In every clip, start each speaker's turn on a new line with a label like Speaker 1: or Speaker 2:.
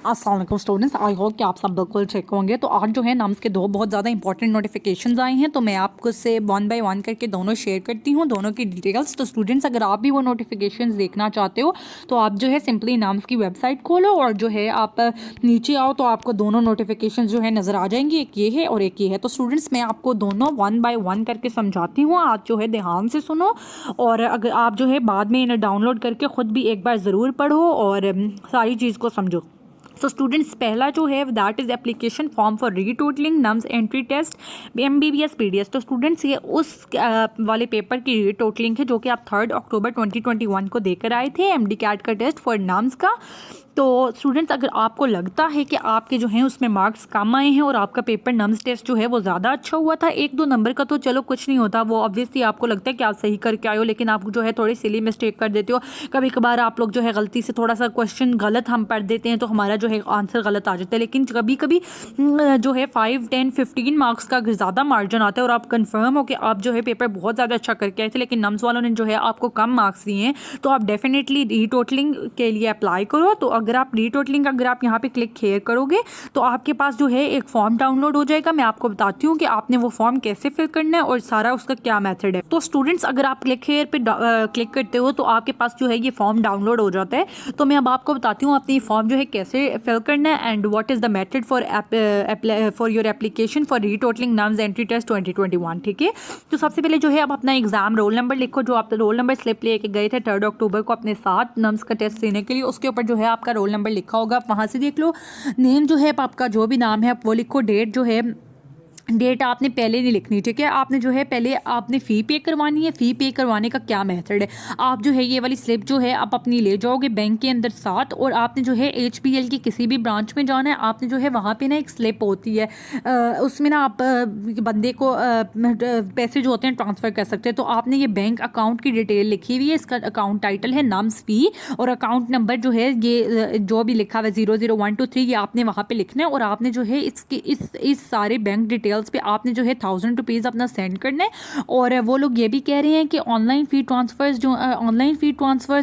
Speaker 1: अस्सलाम वालेकुम students, I hope कि आप सब बिल्कुल ठीक होंगे। तो आज जो है नम्स के दो बहुत ज़्यादा इंपॉर्टेंट नोटिफिकेशंस आए हैं, तो मैं आपको से वन बाय वन करके दोनों शेयर करती हूँ, दोनों की डिटेल्स। तो स्टूडेंट्स, अगर आप भी वो नोटिफिकेशंस देखना चाहते हो तो आप जो है सिंपली नम्स की वेबसाइट खोलो और जो है आप नीचे आओ तो आपको दोनों नोटिफिकेशन जो है नज़र आ जाएंगी, एक ये है और एक ये है। तो स्टूडेंट्स, मैं आपको दोनों वन बाय वन करके समझाती हूँ, आज जो है ध्यान से सुनो और अगर आप जो है बाद में इन्हें डाउनलोड करके ख़ुद भी एक बार ज़रूर पढ़ो और सारी चीज़ को समझो। तो स्टूडेंट्स, पहला जो है that is application form for retotaling NUMS entry test MBBS PDS। तो स्टूडेंट्स, ये उस वाले पेपर की रीटोटलिंग है जो कि आप 3 अक्टूबर 2021 को देकर आए थे, MD कैट का टेस्ट फॉर नम्स का। तो स्टूडेंट्स, अगर आपको लगता है कि आपके जो हैं उसमें मार्क्स कम आए हैं और आपका पेपर नम्स टेस्ट जो है वो ज़्यादा अच्छा हुआ था, 1-2 नंबर का तो चलो कुछ नहीं होता, वो ऑब्वियसली आपको लगता है कि आप सही करके आए हो, लेकिन आप जो है थोड़ी सिली मिस्टेक कर देते हो। कभी कभार आप लोग जो है गलती से थोड़ा सा क्वेश्चन गलत हम पढ़ देते हैं तो हमारा जो है आंसर गलत आ जाता है। लेकिन कभी कभी जो है 5, 10, 15 मार्क्स का ज़्यादा मार्जिन आता है और आप कंफर्म हो कि आप जो है पेपर बहुत ज़्यादा अच्छा करके आए थे, लेकिन नम्स वालों ने जो है आपको कम मार्क्स दिए हैं, तो आप डेफिनेटली रीटोटलिंग के लिए अप्लाई करो। तो अगर आप रीटोटलिंग अगर आप यहाँ पे क्लिक हेयर करोगे तो आपके पास जो है एक फॉर्म डाउनलोड हो जाएगा। मैं आपको बताती हूँ कि आपने वो फॉर्म कैसे फिल करना है और सारा उसका क्या मेथड है। तो स्टूडेंट्स, अगर आप क्लिक हेयर पे क्लिक करते हो तो आपके पास जो है ये फॉर्म डाउनलोड हो जाता है। तो मैं अब आपको बताती हूँ आपने ये फॉर्म जो है कैसे फिल करना है and what is the method for your application for retotaling NUMS entry test 2021। ठीक है, तो सबसे पहले जो है आप अपना एग्जाम रोल नंबर लिखो, जो आप रोल नंबर स्लिप लेके गए थे 3 अक्टूबर को अपने साथ नम्स का टेस्ट देने के लिए, उसके ऊपर जो है आपका रोल नंबर लिखा होगा, आप वहाँ से देख लो। नेम जो है आपका जो भी नाम है आप वो लिखो। डेट जो है, डेट आपने पहले नहीं लिखनी, ठीक है। आपने जो है पहले आपने फ़ी पे करवानी है। फ़ी पे करवाने का क्या मेथड है, आप जो है ये वाली स्लिप जो है आप अपनी ले जाओगे बैंक के अंदर साथ, और आपने जो है HPL की किसी भी ब्रांच में जाना है। आपने जो है वहाँ पे ना एक स्लिप होती है, उसमें ना आप बंदे को पैसे जो होते हैं ट्रांसफ़र कर सकते हैं। तो आपने ये बैंक अकाउंट की डिटेल लिखी हुई है, इसका अकाउंट टाइटल है नम्स फ़ी और अकाउंट नंबर जो है ये जो भी लिखा हुआ है 00123, ये आपने वहाँ पे लिखना है। और आपने जो है इसकी इस सारे बैंक डिटेल्स पे आपने जो है 1000 रुपीज़ अपना सेंड करना है। और वो लोग ये भी कह रहे हैं कि online fee transfers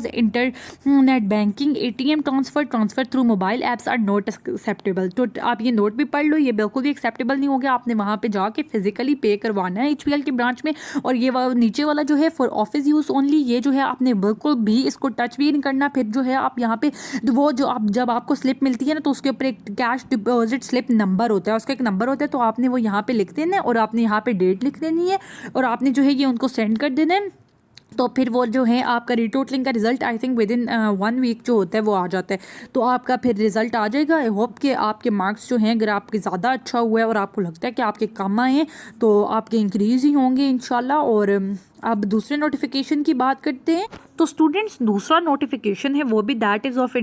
Speaker 1: internet banking ATM transfer through mobile apps are not acceptable. तो आप ये नोट भी पढ़ लो, ये बिल्कुल भी एक्सेप्टेबल नहीं होगा। आपने वहाँ पे जाके फिजिकली पे करवाना है HPL की ब्रांच में। और ये नीचे वाला जो है फॉर ऑफिस यूज़ ओनली, ये जो है आपने बिल्कुल भी इसको टच भी नहीं करना। फिर जो है आप यहाँ पे वो जो आप जब आपको स्लिप मिलती है ना तो उसके ऊपर एक कैश डिपॉजिट स्लिप नंबर होता है, उसका एक नंबर होता है, तो आपने वो यहाँ पे लिख देना है और आपने यहाँ पे डेट लिख देनी है और आपने जो है ये उनको सेंड कर देना है। तो फिर वो जो है आपका रीटोटलिंग का result I think within 1 week जो होता है वो आ जाता है। तो आपका फिर रिजल्ट आ जाएगा। आई होप कि आपके मार्क्स जो हैं, अगर आपके ज़्यादा अच्छा हुआ है और आपको लगता है कि आपके कम आए हैं तो आपके इंक्रीज़ ही होंगे इंशाल्लाह। और अब दूसरे नोटिफिकेशन की बात करते हैं। तो स्टूडेंट्स, दूसरा नोटिफिकेशन है वो भी that is of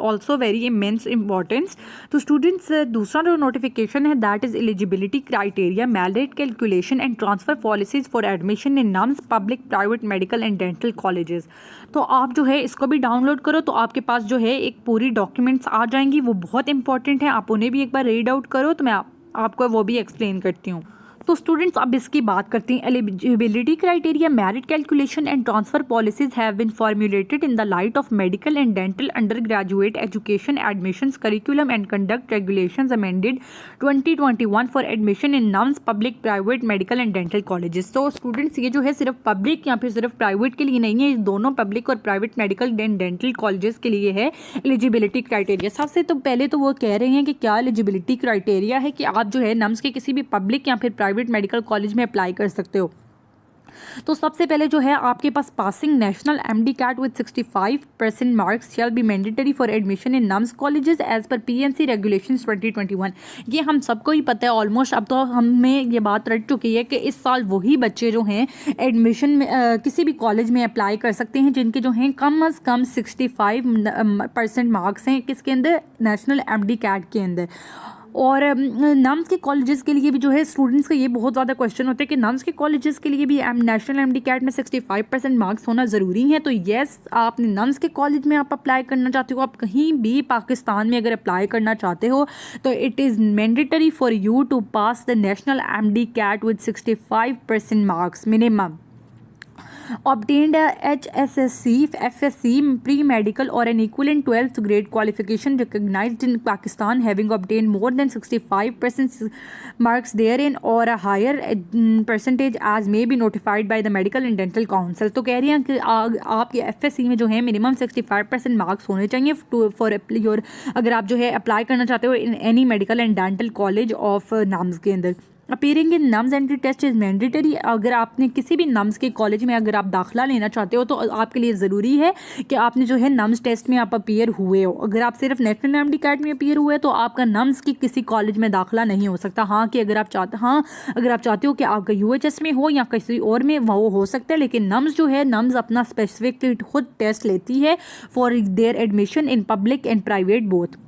Speaker 1: also very immense importance. तो स्टूडेंट्स, दूसरा जो नोटिफिकेशन है that is eligibility criteria merit calculation and transfer policies for admission in NUMS public private medical and dental colleges. तो आप जो है इसको भी डाउनलोड करो तो आपके पास जो है एक पूरी डॉक्यूमेंट्स आ जाएंगी, वो बहुत इंपॉर्टेंट है, आप उन्हें भी एक बार रीड आउट करो। तो मैं आपको वो भी एक्सप्लेन करती हूँ। तो स्टूडेंट्स, अब इसकी बात करते हैं। Eligibility criteria merit calculation and transfer policies have been formulated in the light of medical and dental undergraduate education admissions curriculum and conduct regulations amended 2021 for admission in NUMS public private medical and dental colleges. तो students, ये जो है सिर्फ public या फिर सिर्फ private के लिए नहीं है, ये दोनों पब्लिक और private medical and dental colleges के लिए है एलिजिबिलिटी क्राइटेरिया। सबसे तो पहले तो वो कह रहे हैं कि क्या एलिजिबिलिटी क्राइटेरिया है कि आप जो है नम्स के किसी भी पब्लिक या फिर प्राइवेट मेडिकल कॉलेज में अप्लाई कर सकते हो। तो सबसे पहले जो है आपके पास passing national MD CAT with 65% marks shall be mandatory for admission in NUMS colleges as per PNC regulations 2021। ये हम सबको ही पता है ऑलमोस्ट, अब तो हमें ये बात रट चुकी है कि इस साल वही बच्चे जो हैं एडमिशन में किसी भी कॉलेज में अप्लाई कर सकते हैं जिनके जो हैं कम अज़ कम 65% मार्क्स हैं किसके अंदर, नेशनल MD कैट के अंदर। और नम्स के कॉलेजेस के लिए भी जो है स्टूडेंट्स का ये बहुत ज़्यादा क्वेश्चन होता है कि नम्स के कॉलेजेस के लिए भी नेशनल MD कैट में 65% मार्क्स होना ज़रूरी है। तो येस, आपने नम्स के कॉलेज में आप अप्लाई करना चाहते हो, आप कहीं भी पाकिस्तान में अगर अप्लाई करना चाहते हो तो it is mandatory for you to pass the national MD CAT with 65% marks minimum. obtained a HSSC, FSC, pre-medical or an equivalent 12th grade qualification recognized in Pakistan, having obtained more than 65% marks therein or a higher percentage as may be notified by the Medical and Dental Council। तो कह रही हैं कि आपके FSC में जो है minimum 65% marks होने चाहिए फॉर योर, अगर आप जो है अप्लाई करना चाहते हो in any medical and dental college of NUMS के अंदर। Appearing in NUMS entry test is mandatory. अगर आपने किसी भी नम्स के कॉलेज में अगर आप दाखिला लेना चाहते हो तो आपके लिए ज़रूरी है कि आपने जो है नम्स टेस्ट में आप अपीयर हुए हो। अगर आप सिर्फ नेशनल एमडी कैट में अपीयर हुए तो आपका नम्स की किसी कॉलेज में दाखिला नहीं हो सकता। हाँ कि अगर आप चाहते हो कि आपका यूएचएस में हो या किसी और में वो हो सकता है, लेकिन नम्स जो है नम्स अपना स्पेसिफिक खुद टेस्ट लेती है for their admission in public and private both.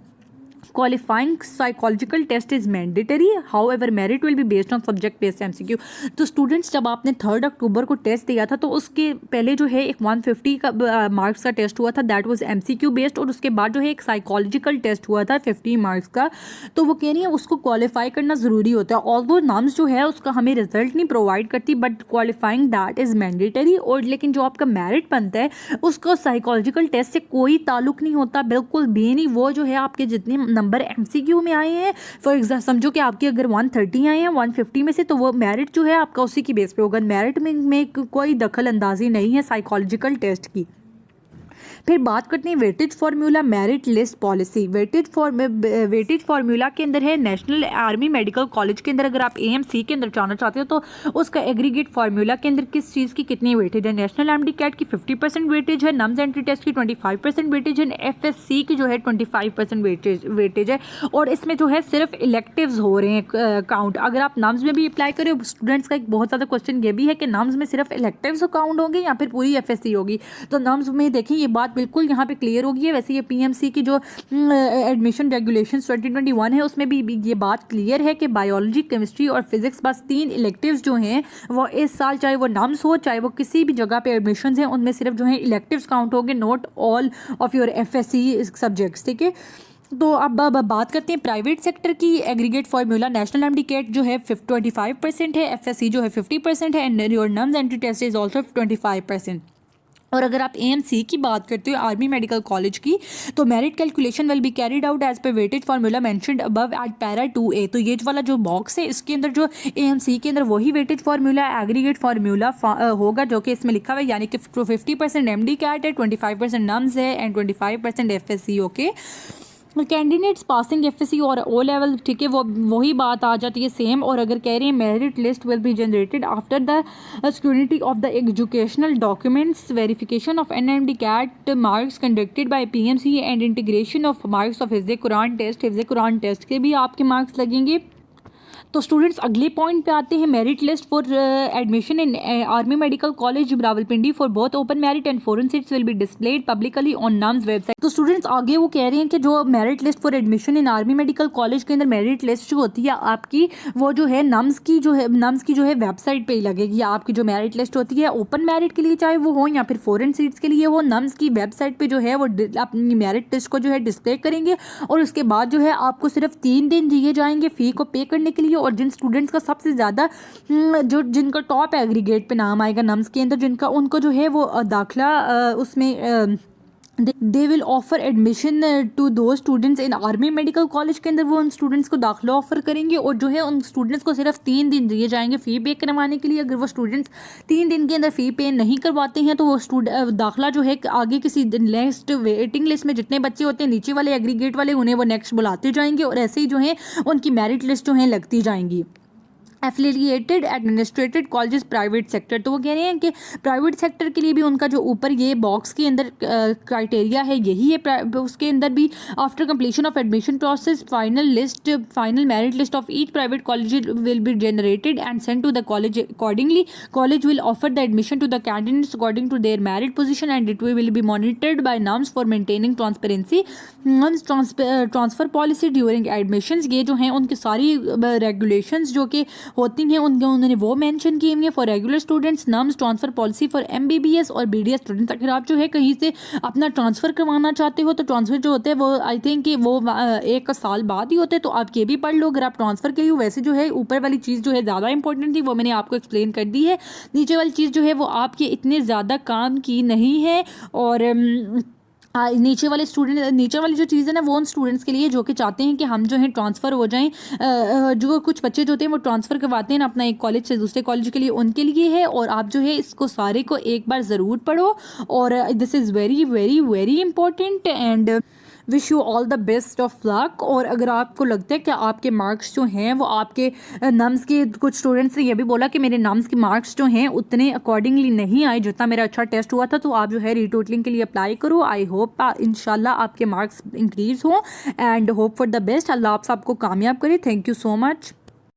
Speaker 1: Qualifying psychological test is mandatory, however merit will be based on subject based MCQ। तो स्टूडेंट्स जब आपने 3 अक्टूबर को टेस्ट दिया था तो उसके पहले जो है एक 150 का मार्क्स का टेस्ट हुआ था, दैट वाज MCQ बेस्ड, और उसके बाद जो है एक साइकोलॉजिकल टेस्ट हुआ था 50 मार्क्स का। तो वो कह रही है उसको क्वालिफाई करना ज़रूरी होता है। ऑल्दो नम्स जो है उसका हमें रिजल्ट नहीं प्रोवाइड करती, but qualifying that is mandatory. और लेकिन जो आपका मेरिट बनता है उसका साइकोलॉजिकल टेस्ट से कोई ताल्लुक नहीं होता, बिल्कुल भी नहीं। वो जो है आपके जितने नंबर MCQ में आए हैं, फॉर एग्जाम्पल समझो कि आपके अगर 130 आए हैं 150 में से, तो वो मेरिट जो है आपका उसी की बेस पे होगा। मेरिट में कोई दखल अंदाजी नहीं है साइकोलॉजिकल टेस्ट की। फिर बात करते हैं weightage formula merit list policy. Weightage formula के अंदर है नेशनल आर्मी मेडिकल कॉलेज के अंदर अगर आप AMC के अंदर जाना चाहते हो तो उसका एग्रीगेट फार्मूला के अंदर किस चीज़ की कितनी वेटेज है। नेशनल एमडी कैट की 50% वेटेज है, नम्स एंट्री टेस्ट की 25% वेटेज है, FSC की जो है 25% वेटेज है। और इसमें जो है सिर्फ इलेक्टिव्स हो रहे हैं काउंट। अगर आप नम्स में भी अप्लाई करें, स्टूडेंट्स का एक बहुत ज़्यादा क्वेश्चन ये भी है कि नम्स में सिर्फ इलेक्टिव्स काउंट होंगे या फिर पूरी FSC होगी। तो नम्स में देखिए ये बात बिल्कुल यहाँ पे क्लियर होगी है। वैसे ये PMC की जो एडमिशन रेगुलेशंस 2021 है उसमें भी ये बात क्लियर है कि बायोलॉजी, केमिस्ट्री और फिजिक्स बस 3 इलेक्टिव्स जो हैं वो इस साल, चाहे वो नम्स हो चाहे वो किसी भी जगह पे एडमिशंस हैं, उनमें सिर्फ जो है इलेक्टिव्स काउंट होंगे, not all of your FSC subjects. ठीक है, तो अब बात करते हैं प्राइवेट सेक्टर की। Aggregate formula national MD CAT जो है 25% है, FSC जो है 50% है, and your NUMS entry test is also 25%। और अगर आप AMC की बात करते हो आर्मी मेडिकल कॉलेज की, तो merit calculation will be carried out as per weightage formula mentioned above at para 2A। तो ये वाला जो बॉक्स है इसके अंदर जो AMC के अंदर वही वेटेज फार्मूला एग्रीगेट फार्मूला होगा जो कि इसमें लिखा हुआ है, यानी कि 50% MD कैट है, 25% नम्स है and 25% FSC। Okay, candidates passing FSC और O लेवल, ठीक है, वो वही बात आ जाती है सेम। और अगर कह रहे हैं merit list will be generated after the scrutiny of the educational documents, verification of NMD CAT marks conducted by PMC and integration of marks of हिफ्ज़ कुरान टेस्ट। हिफ्ज़ कुरान टेस्ट के भी आपके मार्क्स लगेंगे। तो स्टूडेंट्स अगले पॉइंट पे आते हैं, merit list for admission in army medical college Rawalpindi for both open merit and foreign seats will be displayed publicly on nums website. तो स्टूडेंट्स आगे वो कह रहे हैं कि जो merit list for admission in army medical college के अंदर मेरिट लिस्ट जो होती है आपकी, वो जो है नम्स की जो है वेबसाइट पे ही लगेगी। आपकी जो मेरिट लिस्ट होती है ओपन मेरिट के लिए चाहे वो हो या फिर फॉरेन सीट्स के लिए हो, नम्स की वेबसाइट पे जो है वो अपनी मेरिट लिस्ट को जो है डिस्प्ले करेंगे। और उसके बाद जो है आपको सिर्फ 3 दिन दिए जाएंगे फ़ी को पे करने के लिए। और जिन स्टूडेंट्स का सबसे ज़्यादा जिनका टॉप एग्रीगेट पे नाम आएगा नम्स के अंदर, उनको जो है वो दाखिला उसमें they will offer admission to दो students in army medical college के अंदर, वो उन स्टूडेंट्स को दाखिला ऑफर करेंगे। और जो है उन स्टूडेंट्स को सिर्फ 3 दिन दिए जाएंगे फ़ी पे करवाने के लिए। अगर वो स्टूडेंट्स 3 दिन के अंदर फ़ी पे नहीं करवाते हैं तो वो दाखिला जो है आगे किसी नेक्स्ट वेटिंग लिस्ट में जितने बच्चे होते हैं नीचे वाले एग्रीगेट वाले, उन्हें वो नेक्स्ट बुलाते जाएंगे और ऐसे ही जो है उनकी मेरिट लिस्ट जो है लगती जाएंगी। Affiliated administrated colleges private sector, तो वो कह रहे हैं कि प्राइवेट सेक्टर के लिए भी उनका जो ऊपर ये बॉक्स के अंदर क्राइटेरिया है यही है। उसके अंदर भी after completion of admission process final merit list of each private college will be generated and send to the college accordingly. College will offer the admission to the candidates according to their merit position and it will be monitored by NUMS for maintaining transparency transfer policy during admissions. ये जो हैं उनकी सारी regulations जो कि होती हैं उन्होंने वो मेंशन की हुई है। For regular students nums transfer policy for MBBS और BDS स्टूडेंट्स, अगर आप जो है कहीं से अपना ट्रांसफ़र करवाना चाहते हो तो ट्रांसफ़र जो होते हैं वो आई थिंक कि वो 1 साल बाद ही होते हैं, तो आप ये भी पढ़ लो अगर आप ट्रांसफ़र के लिए हो। वैसे जो है ऊपर वाली चीज़ जो है ज़्यादा इंपॉर्टेंट थी, वो मैंने आपको एक्सप्लेन कर दी है। नीचे वाली चीज़ जो है वो आपके इतने ज़्यादा काम की नहीं है। और नीचे वाली जो चीज़ है ना वो उन स्टूडेंट्स के लिए जो कि चाहते हैं कि हम जो है ट्रांसफ़र हो जाएं। जो कुछ बच्चे जो होते हैं वो ट्रांसफ़र करवाते हैं ना अपना एक कॉलेज से दूसरे कॉलेज के लिए, उनके लिए है। और आप जो है इसको सारे को एक बार ज़रूर पढ़ो, और this is very very very important and wish you all the best of luck. और अगर आपको लगता है कि आपके मार्क्स जो हैं वो आपके नम्स के, कुछ स्टूडेंट्स ने ये भी बोला कि मेरे नम्स के मार्क्स जो हैं उतने अकॉर्डिंगली नहीं आए जितना मेरा अच्छा टेस्ट हुआ था, तो आप जो है रीटोटलिंग के लिए अप्लाई करो। आई होप इंशाल्लाह आपके मार्क्स इंक्रीज़ हो and hope for the best. अल्लाह आप सबको कामयाब करे। Thank you so much.